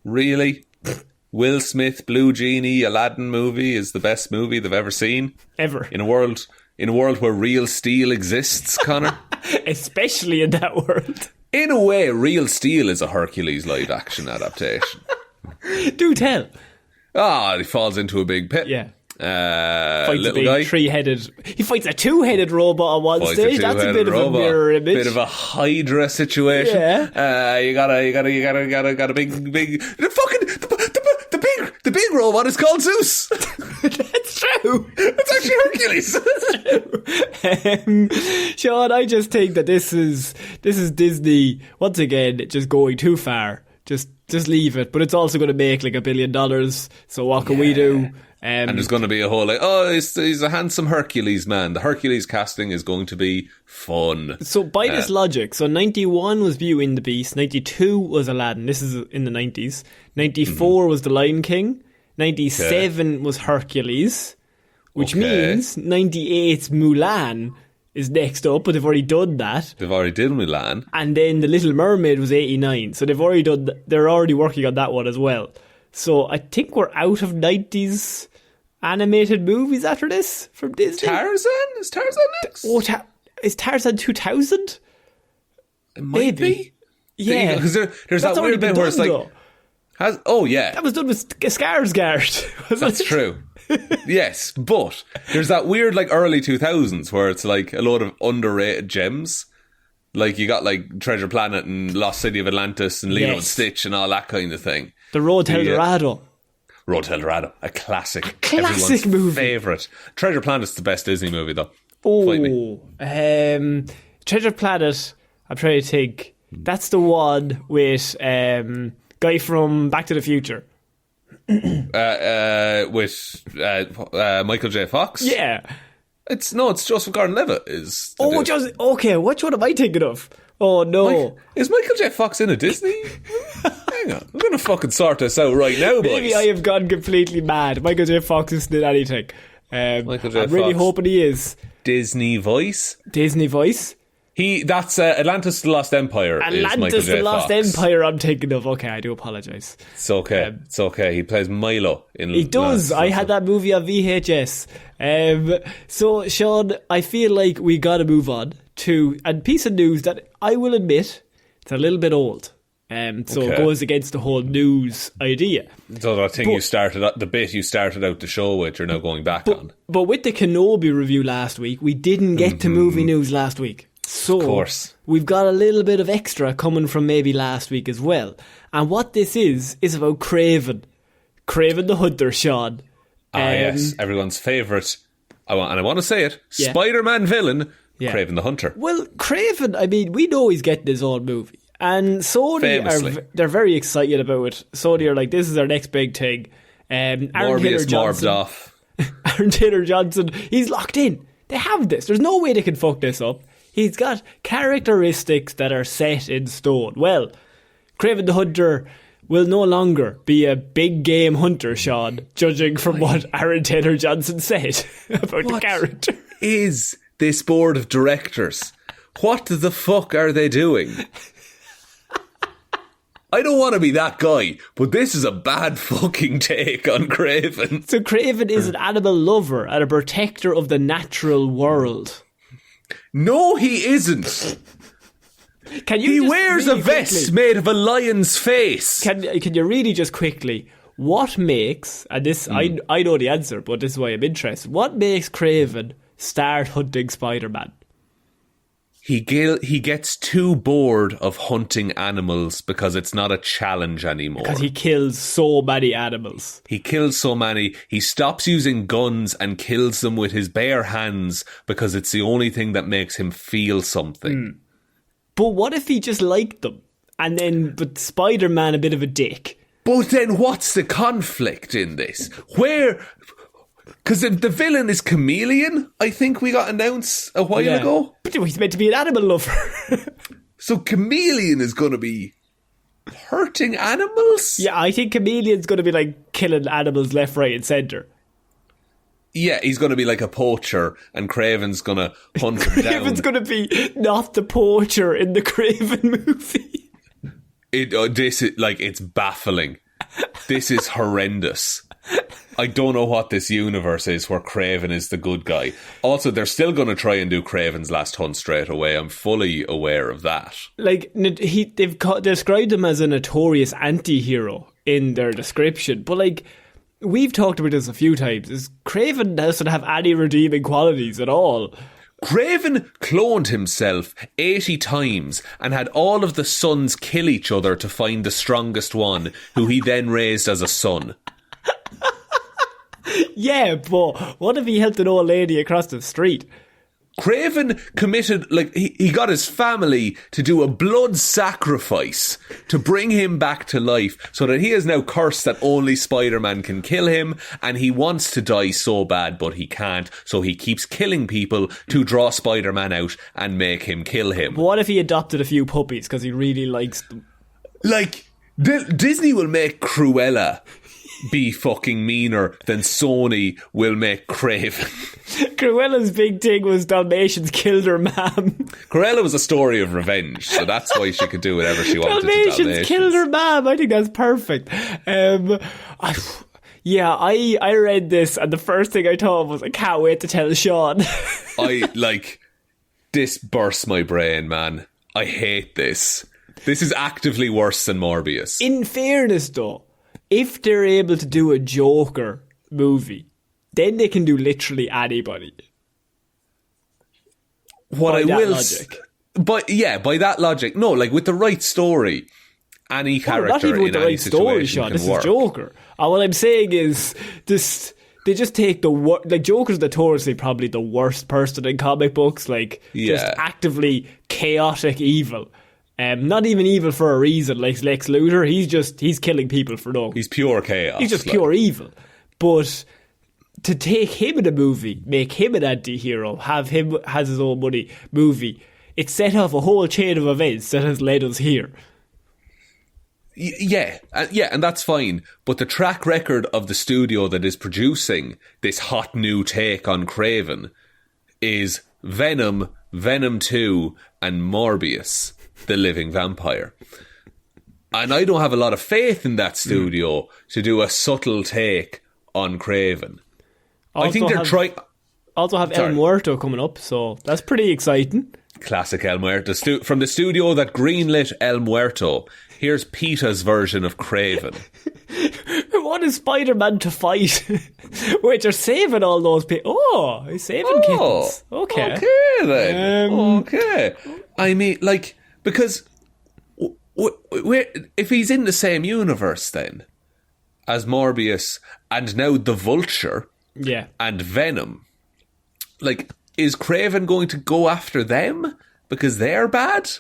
Really? Will Smith, Blue Genie, Aladdin movie is the best movie they've ever seen? Ever. In a world where real steel exists, Connor? Especially in that world. In a way, Real Steel is a Hercules live-action adaptation. Do tell. He falls into a big pit. Yeah. Fights a big guy. He fights a 2-headed robot on one stage. That's a bit of a mirror image. Bit of a Hydra situation. Yeah. You got a big the big robot is called Zeus. That's true. That's actually Hercules. Shaun, I just think that this is Disney once again just going too far. Just leave it. But it's also going to make $1 billion. So what can we do? And there's going to be a whole he's a handsome Hercules man. The Hercules casting is going to be fun. So by this logic, 91 was Beauty and the Beast, 92 was Aladdin, this is in the 90s, 94 was The Lion King, 97 was Hercules, which means 98's Mulan is next up, but they've already done that. They've already done Mulan. And then The Little Mermaid was 89, so they're already working on that one as well. So I think we're out of 90s animated movies after this from Disney. Tarzan? Is Tarzan next? Is Tarzan 2000? It might be. Yeah. Because there's that weird bit where it's like... That was done with Skarsgård. That's true. Yes, but there's that weird early 2000s where it's a load of underrated gems. You got Treasure Planet and Lost City of Atlantis and Lilo and Stitch and all that kind of thing. The Road to El Dorado. Road to El Dorado, a classic. A classic movie. Favourite. Treasure Planet's the best Disney movie though. Oh, Treasure Planet, I'm trying to think. That's the one with guy from Back to the Future. With Michael J. Fox? Yeah. It's Joseph Gordon-Levitt is. Okay, which one am I thinking of? Oh no. Is Michael J. Fox in a Disney? Hang on, I'm going to fucking sort this out right now, boys. Maybe I have gone completely mad. Michael J. Fox isn't in anything. I'm really hoping he is. Disney voice? Disney voice? That's Atlantis the Lost Empire. Atlantis the Lost Empire I'm thinking of. Okay, I do apologise. It's okay. It's okay. He plays Milo in He does. I had that movie on VHS. So, Shaun, I feel like we got to move on to a piece of news that I will admit it's a little bit old. So it goes against the whole news idea. So the thing you started out the show with, you're now going back on. But with the Kenobi review last week, we didn't get to movie news last week. So of course. We've got a little bit of extra coming from maybe last week as well. And what this is about Kraven. Kraven the Hunter, Shaun. Yes, everyone's favourite, I want to say it, Spider-Man villain, Kraven the Hunter. Well, Kraven, I mean, we know he's getting his own movie. And Sony they're very excited about it. Sony are like, this is our next big thing. Morbius morbed off. Aaron Taylor Johnson, he's locked in. They have this. There's no way they can fuck this up. He's got characteristics that are set in stone. Well, Kraven the Hunter will no longer be a big game hunter, Shaun, judging from what Aaron Taylor Johnson said about the character. Is this board of directors? What the fuck are they doing? I don't want to be that guy, but this is a bad fucking take on Kraven. So Kraven is an animal lover and a protector of the natural world. No, he isn't. He wears a vest made of a lion's face. Can you really just quickly, what makes, and this, I know the answer, but this is why I'm interested, what makes Kraven start hunting Spider-Man? He gets too bored of hunting animals because it's not a challenge anymore. Because he kills so many animals. He kills so many. He stops using guns and kills them with his bare hands because it's the only thing that makes him feel something. But what if he just liked them? But Spider-Man a bit of a dick? But then what's the conflict in this? Because the villain is Chameleon, I think we got announced a while ago. But he's meant to be an animal lover. So Chameleon is going to be hurting animals? Yeah, I think Chameleon's going to be like killing animals left, right and centre. Yeah, he's going to be like a poacher and Kraven's going to hunt him down. Kraven's going to be not the poacher in the Kraven movie. It's baffling. This is horrendous. I don't know what this universe is where Kraven is the good guy. Also, they're still going to try and do Kraven's Last Hunt straight away. I'm fully aware of that. Like, they've described him as a notorious anti-hero in their description. But, like, we've talked about this a few times. Kraven doesn't have any redeeming qualities at all. Kraven cloned himself 80 times and had all of the sons kill each other to find the strongest one, who he then raised as a son. Yeah, but what if he helped an old lady across the street? Kraven committed, he got his family to do a blood sacrifice to bring him back to life so that he is now cursed that only Spider-Man can kill him, and he wants to die so bad but he can't, so he keeps killing people to draw Spider-Man out and make him kill him. But what if he adopted a few puppies because he really likes them? Disney will make Cruella be fucking meaner than Sony will make Kraven. Cruella's big thing was Dalmatians killed her mum. Cruella was a story of revenge, so that's why she could do whatever she wanted to Dalmatians. Killed her mum. I think that's perfect. I read this and the first thing I thought was, I can't wait to tell Shaun. This bursts my brain, man. I hate this. This is actively worse than Morbius. In fairness, though, if they're able to do a Joker movie, then they can do literally anybody. By that logic. No, with the right story, any character not even with in the any right story, situation Shaun. can This work. is Joker. And what I'm saying is, they just take Joker's notoriously probably the worst person in comic books. Just actively chaotic evil. Not even evil for a reason, like Lex Luthor. He's killing people for no. He's pure chaos. He's just pure evil. But to take him in a movie, make him an anti-hero, have him has his own movie, it set off a whole chain of events that has led us here. Yeah, and that's fine. But the track record of the studio that is producing this hot new take on Kraven is Venom, Venom 2, and Morbius, the living vampire. And I don't have a lot of faith in that studio to do a subtle take on Craven. I think they're trying... Also have El Muerto coming up, so that's pretty exciting. Classic El Muerto. From the studio that greenlit El Muerto, here's PETA's version of Craven. What is Spider-Man to fight? Wait, you're saving all those people. Oh, he's saving kittens. Okay. Okay, then. Okay. I mean, like, because... if he's in the same universe then as Morbius and now the Vulture and Venom, like, is Craven going to go after them because they're bad?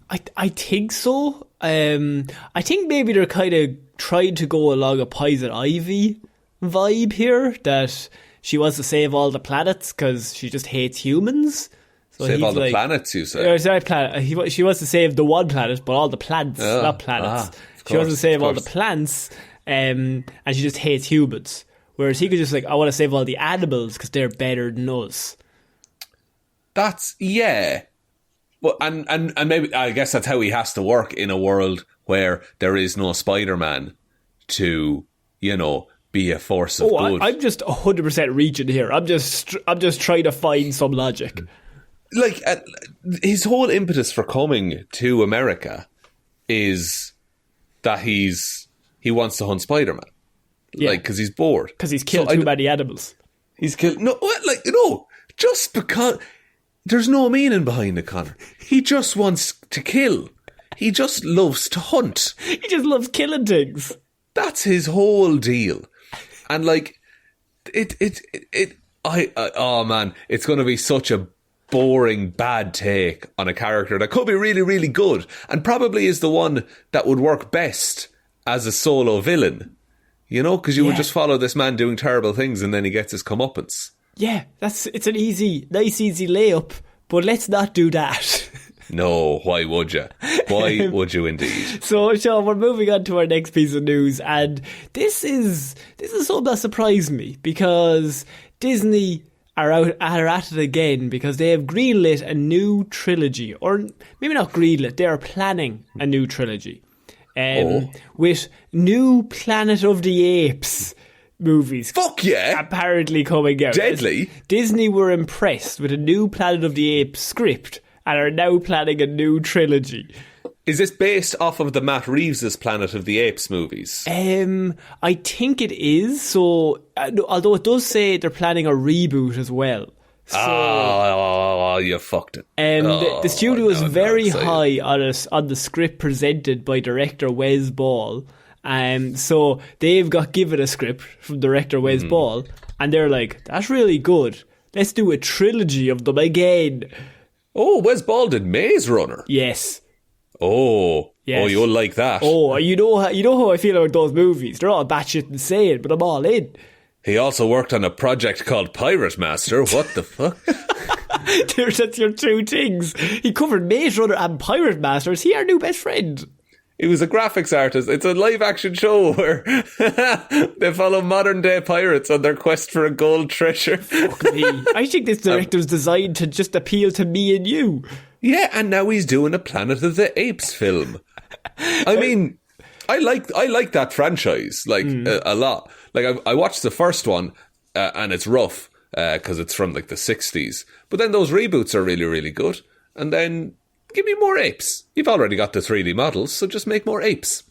I think so. I think maybe they're kind of trying to go along a Poison Ivy vibe here, that she wants to save all the planets because she just hates humans. So save all the planets, you say? Sorry, planet. She wants to save the one planet, but all the plants, not planets. She wants to save all the plants, and she just hates humans. Whereas he could just I want to save all the animals because they're better than us. That's, yeah. Well, and maybe, I guess that's how he has to work in a world where there is no Spider-Man to, be a force of good. I'm just 100% reaching here. I'm just trying to find some logic. Like, his whole impetus for coming to America is that he wants to hunt Spider-Man. Yeah. Like, because he's bored. Because he's killed too many animals. He's killed... No, just because... There's no meaning behind it, Connor. He just wants to kill. He just loves to hunt. He just loves killing things. That's his whole deal. And, like, oh, man, it's going to be such a boring, bad take on a character that could be really, really good and probably is the one that would work best as a solo villain, because you would just follow this man doing terrible things and then he gets his comeuppance. Yeah, it's an nice easy layup, but let's not do that. No, why would you? Why would you indeed? So, Shaun, we're moving on to our next piece of news, and this is something that surprised me, because Disney are at it again, because they have greenlit a new trilogy, or maybe not greenlit, they are planning a new trilogy with new Planet of the Apes movies. Fuck yeah! Apparently coming out. Deadly. Disney were impressed with a new Planet of the Apes script and are now planning a new trilogy. Is this based off of the Matt Reeves' Planet of the Apes movies? I think it is. So, although it does say they're planning a reboot as well. So, you fucked it. The studio is very high on the script presented by director Wes Ball. So they've got given a script from director Wes Ball, and they're like, that's really good. Let's do a trilogy of them again. Oh, Wes Ball did Maze Runner. Yes. Oh, yes. Oh, you'll like that. Oh, you know how I feel about those movies. They're all batshit insane, but I'm all in. He also worked on a project called Pirate Master. What the fuck? That's your two things. He covered Maze Runner and Pirate Master. Is he our new best friend? He was a graphics artist. It's a live-action show where they follow modern-day pirates on their quest for a gold treasure. Fuck me. I think this director was designed to just appeal to me and you. Yeah, and now he's doing a Planet of the Apes film. I mean, I like that franchise a lot. Like, I watched the first one, and it's rough because it's from like the 60s. But then those reboots are really, really good. And then give me more apes. You've already got the 3D models, so just make more apes.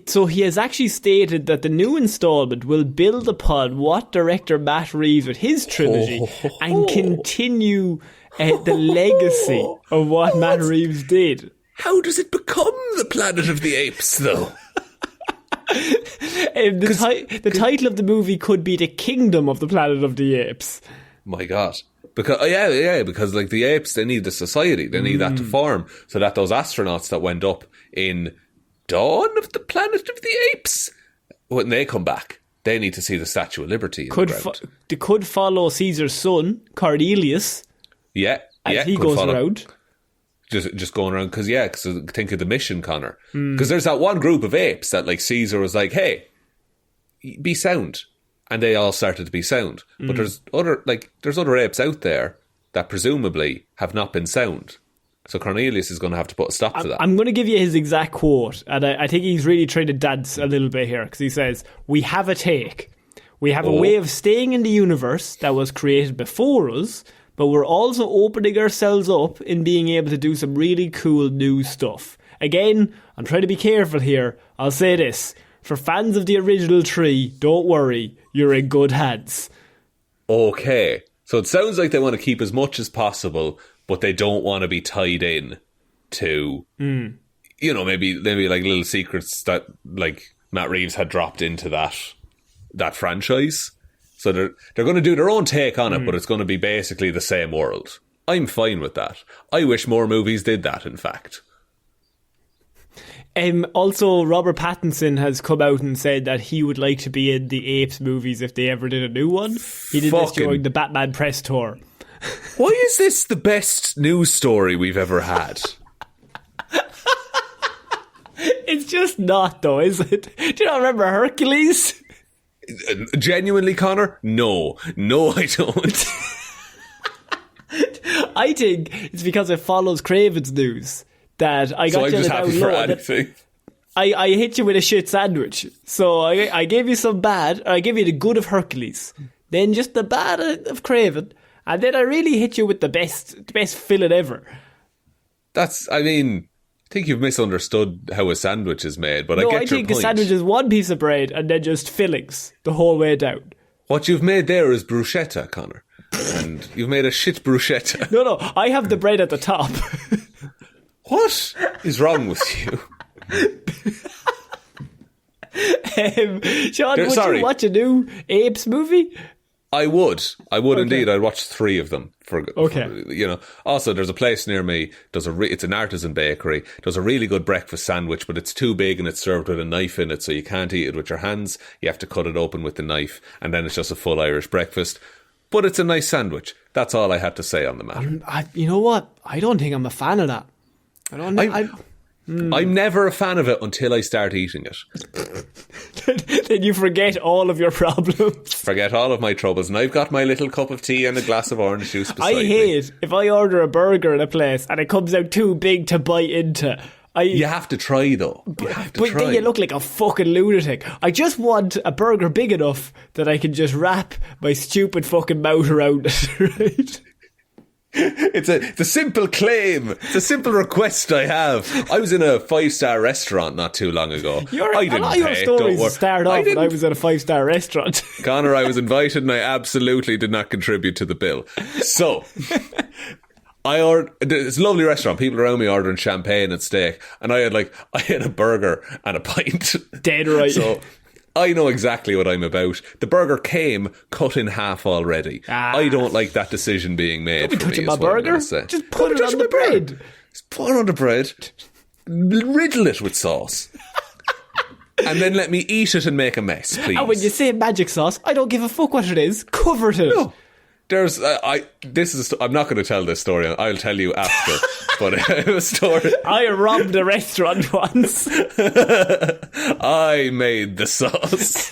So he has actually stated that the new installment will build upon what director Matt Reeves with his trilogy and continue the legacy of what Matt Reeves did. How does it become the Planet of the Apes, though? The title of the movie could be The Kingdom of the Planet of the Apes. My God. Because because like the apes, they need the society. They need that to form, so that those astronauts that went up in Dawn of the Planet of the Apes, when they come back, they need to see the Statue of Liberty. They could follow Caesar's son, Cornelius. As he goes around. Just going around, because think of the mission, Connor. Because there's that one group of apes that like Caesar was like, hey, be sound. And they all started to be sound. But there's other apes out there that presumably have not been sound. So Cornelius is going to have to put a stop to that. I'm going to give you his exact quote, and I think he's really trying to dance a little bit here, because he says, "We have a take. We have a way of staying in the universe that was created before us, but we're also opening ourselves up in being able to do some really cool new stuff." Again, I'm trying to be careful here. I'll say this. For fans of the original 3, don't worry, you're in good hands. Okay. So it sounds like they want to keep as much as possible, but they don't want to be tied in to, you know, maybe like little secrets that like Matt Reeves had dropped into that franchise. So they're going to do their own take on it, but it's going to be basically the same world. I'm fine with that. I wish more movies did that, in fact. Also, Robert Pattinson has come out and said that he would like to be in the Apes movies if they ever did a new one. He did this during the Batman press tour. Why is this the best news story we've ever had? It's just not, though, is it? Do you not remember Hercules? Genuinely, Connor? No, I don't. I think it's because it follows Craven's news. That I got so you I'm just happy for anything. I hit you with a shit sandwich. So I gave you some bad, or I gave you the good of Hercules, then just the bad of Craven, and then I really hit you with the best filling ever. I think you've misunderstood how a sandwich is made, but I get your point. No, I think a sandwich is one piece of bread and then just fillings the whole way down. What you've made there is bruschetta, Connor. And you've made a shit bruschetta. No, I have the bread at the top. What is wrong with you? Sean, would you watch a new Apes movie? I would indeed. I'd watch 3 of them. Okay. Also, there's a place near me. It's an artisan bakery. Does a really good breakfast sandwich, but it's too big and it's served with a knife in it, so you can't eat it with your hands. You have to cut it open with the knife, and then it's just a full Irish breakfast. But it's a nice sandwich. That's all I had to say on the matter. You know what? I don't think I'm a fan of that. I'm never a fan of it until I start eating it. Then you forget all of your problems. Forget all of my troubles. And I've got my little cup of tea and a glass of orange juice beside me. I hate if I order a burger in a place and it comes out too big to bite into. You have to try, though. But then you look like a fucking lunatic. I just want a burger big enough that I can just wrap my stupid fucking mouth around it, right? It's a simple claim. It's a simple request I have. I was in a 5-star restaurant not too long ago. A lot of your stories start off when I was at a 5-star restaurant. Connor, I was invited and I absolutely did not contribute to the bill. So, I ordered. It's a lovely restaurant. People around me ordering champagne and steak, and I had a burger and a pint. Dead right. So I know exactly what I'm about. The burger came cut in half already. I don't like that decision being made. Don't be touching my burger. Just put it on the bread. Just put it on the bread. Riddle it with sauce. And then let me eat it and make a mess, please. And when you say magic sauce, I don't give a fuck what it is. Cover it. No. I'm not going to tell this story. I'll tell you after. But a story. I robbed a restaurant once. I made the sauce.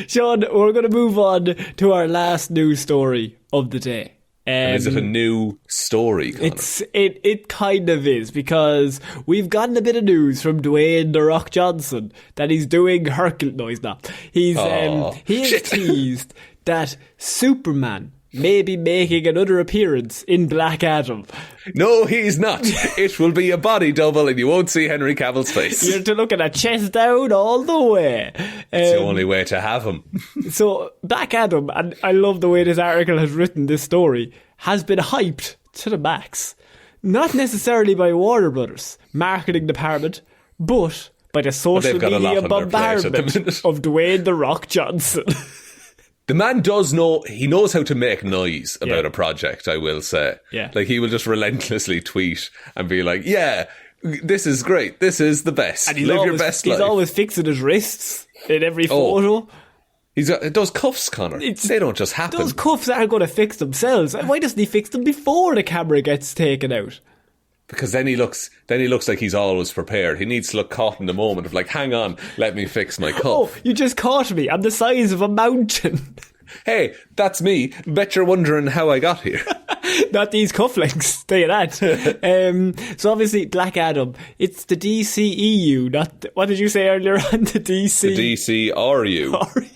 Sean, we're going to move on to our last news story of the day. Is it a new story, Connor? It kind of is, because we've gotten a bit of news from Dwayne "The Rock" Johnson that he's doing Hercules. No, he's not. He has teased that Superman may be making another appearance in Black Adam. No, he's not. It will be a body double and you won't see Henry Cavill's face. You're to look at a chest down all the way. It's the only way to have him. So Black Adam, and I love the way this article has written this story, has been hyped to the max. Not necessarily by Warner Brothers marketing department, but by the social media bombardment of Dwayne "The Rock" Johnson. The man does know, he knows how to make noise about a project, I will say. Yeah. Like, he will just relentlessly tweet and be like, yeah, this is great, this is the best, and live your best life. He's always fixing his wrists in every photo. He's got those cuffs, Connor. They don't just happen. Those cuffs aren't going to fix themselves. Why doesn't he fix them before the camera gets taken out? Because then he looks like he's always prepared. He needs to look caught in the moment of like, hang on, let me fix my cuff. Oh, you just caught me. I'm the size of a mountain. Hey, that's me. Bet you're wondering how I got here. Not these cufflinks, tell you that. So obviously, Black Adam, it's the DCEU, not... What did you say earlier on? The DC... The DCRU.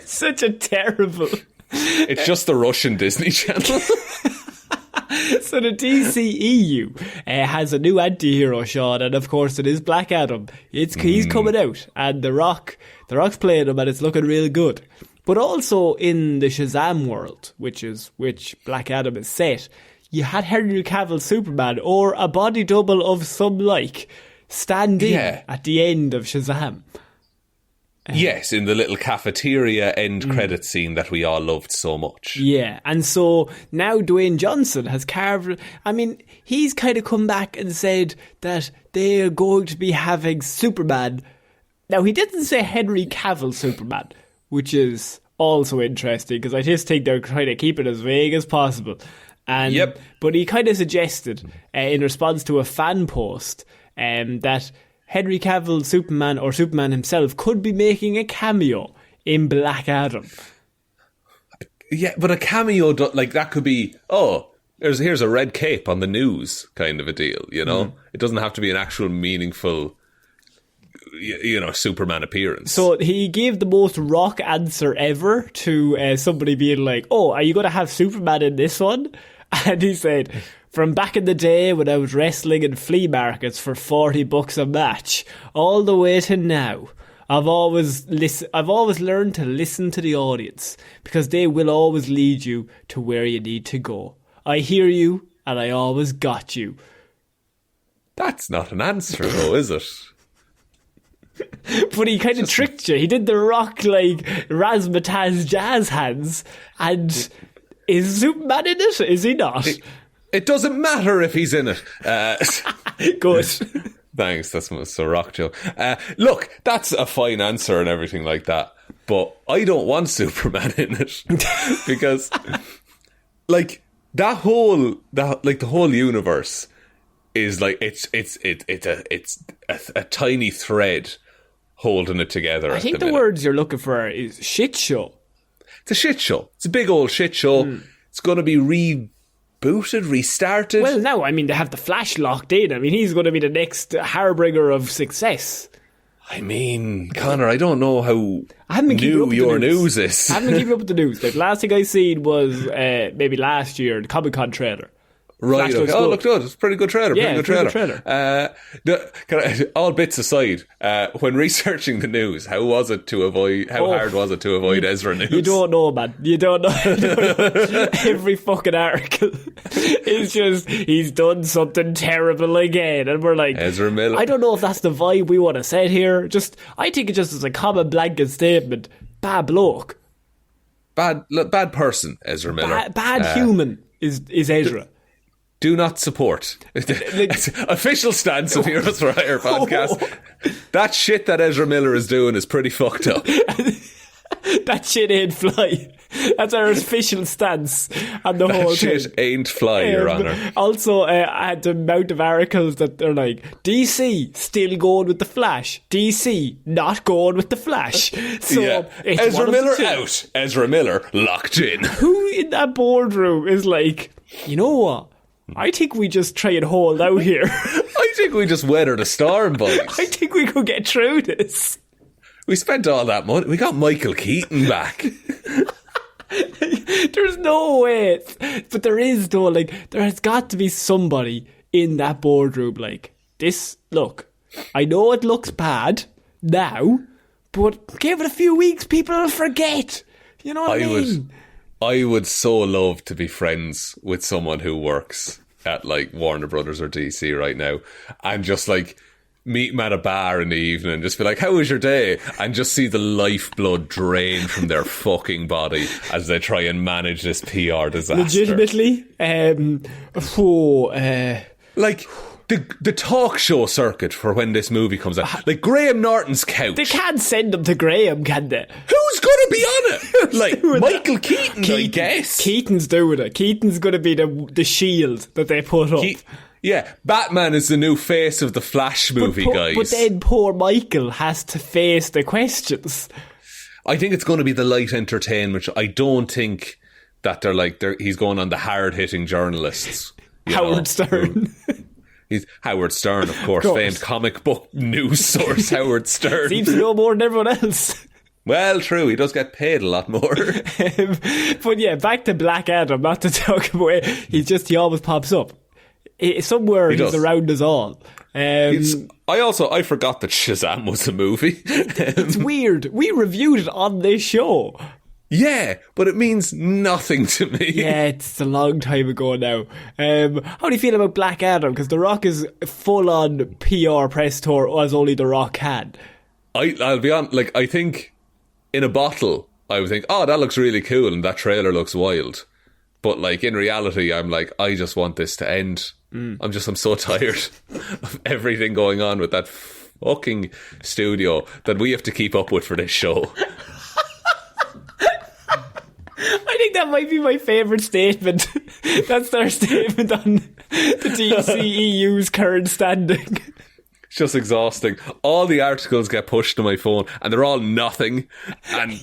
Such a terrible... It's just the Russian Disney Channel. So the DCEU has a new anti-hero, Shaun, and of course it is Black Adam. He's coming out, and The Rock's playing him, and it's looking real good. But also in the Shazam world, which Black Adam is set, you had Henry Cavill Superman, or a body double of some like, standing at the end of Shazam. Yes, in the little cafeteria end credit scene that we all loved so much. Yeah, and so now Dwayne Johnson has carved... I mean, he's kind of come back and said that they're going to be having Superman. Now, he didn't say Henry Cavill Superman, which is also interesting, because I just think they're trying to keep it as vague as possible. And But he kind of suggested, in response to a fan post, that Henry Cavill Superman, or Superman himself, could be making a cameo in Black Adam. Yeah, but a cameo, like, that could be, here's a red cape on the news kind of a deal, you know? It doesn't have to be an actual meaningful, Superman appearance. So he gave the most rock answer ever to somebody being like, are you going to have Superman in this one? And he said... From back in the day when I was wrestling in flea markets for $40 a match, all the way to now, I've always learned to listen to the audience, because they will always lead you to where you need to go. I hear you, and I always got you. That's not an answer, though, is it? But he kind of tricked you. He did the Rock, like, razzmatazz jazz hands, and is Superman in it? Is he not? It doesn't matter if he's in it. Good. Thanks, that's a Rock joke. Look, that's a fine answer and everything like that, but I don't want Superman in it. Because, like, the whole universe is like, it's a tiny thread holding it together. I think the words you're looking for is shit show. It's a shit show. It's a big old shit show. It's going to be rebooted, restarted. Well, now, I mean, they have the Flash locked in. I mean, he's going to be the next harbinger of success. I mean, Connor, I don't know how new your news is. I haven't been keeping up with the news. The last thing I seen was maybe last year, the Comic-Con trailer. Right, okay. Oh, looked good. It's a pretty good trailer. Yeah, pretty good trailer. All bits aside, when researching the news, how hard was it to avoid Ezra news? You don't know, man. You don't know. Every fucking article is just, he's done something terrible again. And we're like, Ezra Miller. I don't know if that's the vibe we want to set here. I think it just is a common blanket statement. Bad bloke. Bad person, Ezra Miller. Bad human is Ezra. Do not support. Official stance of Heroes for Hire podcast. That shit that Ezra Miller is doing is pretty fucked up. That shit ain't fly. That's our official stance on the whole thing. That shit ain't fly, Your Honour. Also, I had the amount of articles that they're like, DC still going with the Flash. DC not going with the Flash. So Ezra Miller out. Ezra Miller locked in. Who in that boardroom is like, you know what? I think we just try and hold out here. I think we just weather the storm, boys. I think we could get through this. We spent all that money. We got Michael Keaton back. There's no way. But there is, though. Like, there has got to be somebody in that boardroom like, this, look, I know it looks bad now, but give it a few weeks, people will forget. You know what I mean? I would so love to be friends with someone who works at like Warner Brothers or DC right now and just like meet them at a bar in the evening and just be like, how was your day? And just see the lifeblood drain from their fucking body as they try and manage this PR disaster. Legitimately? Like... The talk show circuit for when this movie comes out. Like Graham Norton's couch. They can't send them to Graham, can they? Who's going to be on it? Like Michael Keaton, I guess. Keaton's doing it. Keaton's going to be the shield that they put up. Yeah, Batman is the new face of the Flash movie, guys. But then poor Michael has to face the questions. I think it's going to be the light entertainment. I don't think that he's going on the hard-hitting journalists. Howard Stern. He's Howard Stern, of course. Famed comic book news source Howard Stern. Seems to know more than everyone else. Well, true, he does get paid a lot more. But yeah, back to Black Adam, not to talk about it. He always pops up. Somewhere he's around us all. I forgot that Shazam was a movie. It's weird. We reviewed it on this show. Yeah, but it means nothing to me. Yeah, it's a long time ago now. How do you feel about Black Adam? Because The Rock is full-on PR press tour as only The Rock can. I'll be honest, I think in a bottle, I would think, oh, that looks really cool and that trailer looks wild. But in reality, I'm I just want this to end. I'm so tired of everything going on with that fucking studio that we have to keep up with for this show. I think that might be my favourite statement. That's their statement on the DCEU's current standing. It's just exhausting. All the articles get pushed to my phone and they're all nothing. And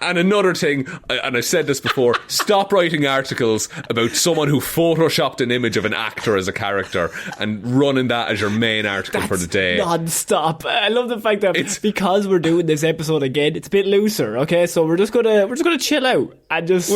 and another thing, and I said this before, stop writing articles about someone who photoshopped an image of an actor as a character and running that as your main article for the day. Non-stop. I love the fact that because we're doing this episode again, it's a bit looser, okay? So we're just gonna chill out and just...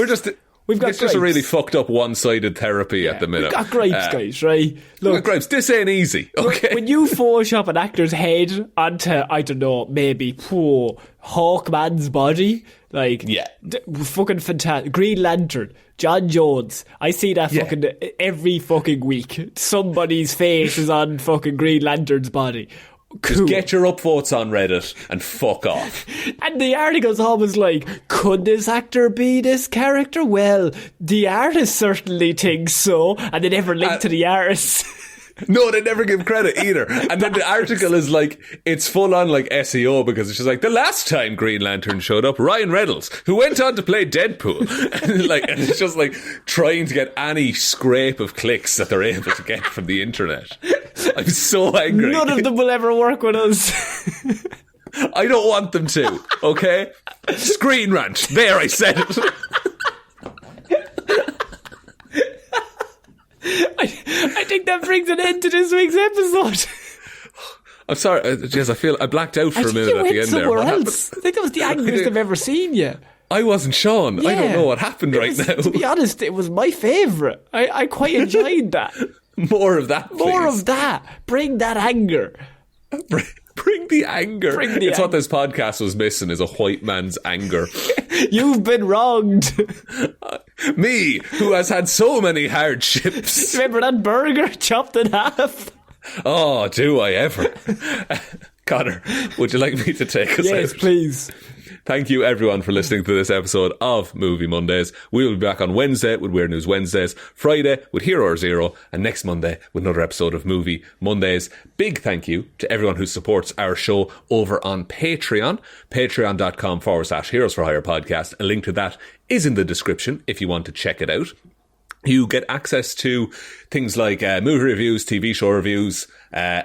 We've got it's just a really fucked up one-sided therapy at the minute. We've got gripes, guys, right? Look, we've got gripes. This ain't easy, okay? When you Photoshop an actor's head onto, I don't know, maybe Hawkman's body, fucking fantastic. Green Lantern, John Jones. I see that fucking every fucking week. Somebody's face is on fucking Green Lantern's body. Cool. Just get your upvotes on Reddit and fuck off. And the article's always could this actor be this character? Well, the artist certainly thinks so. And they never link to the artist. No, they never give credit either. And then the article is it's full on SEO because it's just the last time Green Lantern showed up, Ryan Reynolds, who went on to play Deadpool. And it's just trying to get any scrape of clicks that they're able to get from the internet. I'm so angry. None of them will ever work with us. I don't want them to, okay? Screen Rant. There, I said it. I think that brings an end to this week's episode. I'm sorry, Jess, I blacked out for a minute at the end there. What else? I think that was the angriest I've ever seen you. I wasn't Shaun. Yeah. I don't know what happened now. To be honest, it was my favourite. I quite enjoyed that. More of that, please. More of that. Bring that anger. Bring the anger. It's what this podcast was missing, is a white man's anger. You've been wronged. Me, who has had so many hardships. Remember that burger chopped in half? Oh, do I ever. Connor, would you like me to take us out? Yes, please. Thank you everyone for listening to this episode of Movie Mondays. We will be back on Wednesday with Weird News Wednesdays, Friday with Hero or Zero, and next Monday with another episode of Movie Mondays. Big thank you to everyone who supports our show over on Patreon, patreon.com/Heroes for Hire podcast. A link to that is in the description if you want to check it out. You get access to things like movie reviews, TV show reviews,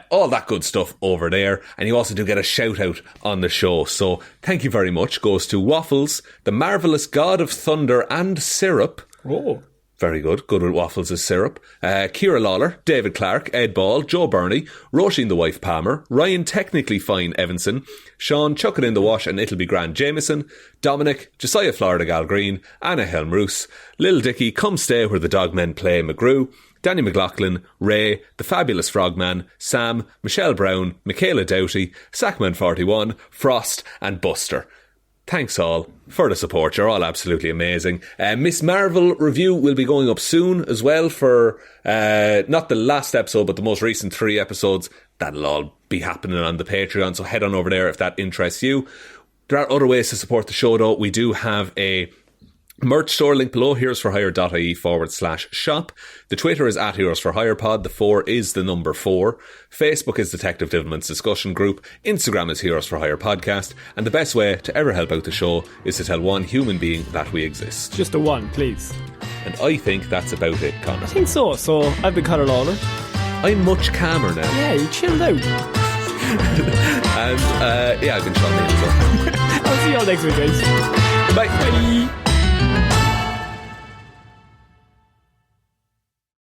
all that good stuff over there. And you also do get a shout out on the show. So thank you very much. Goes to Waffles, the marvellous god of thunder and syrup. Oh. Very good. Good with Waffles is syrup. Ciara Lawler, David Clarke, Ed Ball, Joe Burney, Róisín the wife Palmer, Ryan Technically Fine Evanson, Shaun Chuck it in the wash and it'll be grand Jamieson, Dominic, Jessiah Florida Gal Green, Anna Hjelmroos, Lil Dicky, Come Stay Where the Dogmen Play McGrew, Danny McLaughlin, Ray, The Fabulous Frogman, Sam, Michelle Browne, Michaela Doughty, Sackman41, Frost and Buster. Thanks all for the support. You're all absolutely amazing. Miss Marvel review will be going up soon as well for not the last episode, but the most recent 3 episodes. That'll all be happening on the Patreon, so head on over there if that interests you. There are other ways to support the show though. We do have a merch store link below, heroesforhire.ie/shop. The Twitter is @heroesforhirepod. The 4 is the number 4. Facebook is Detective Divilment's discussion group. Instagram is Heroes for Hire podcast. And the best way to ever help out the show is to tell one human being that we exist. Just a one, please. And I think that's about it, Connor. I think so. So I've been Ciara Lawler. I'm much calmer now. Yeah, you chilled out. And yeah, I've been Sean Lane as well. I'll see you all next week, guys. Bye. Bye.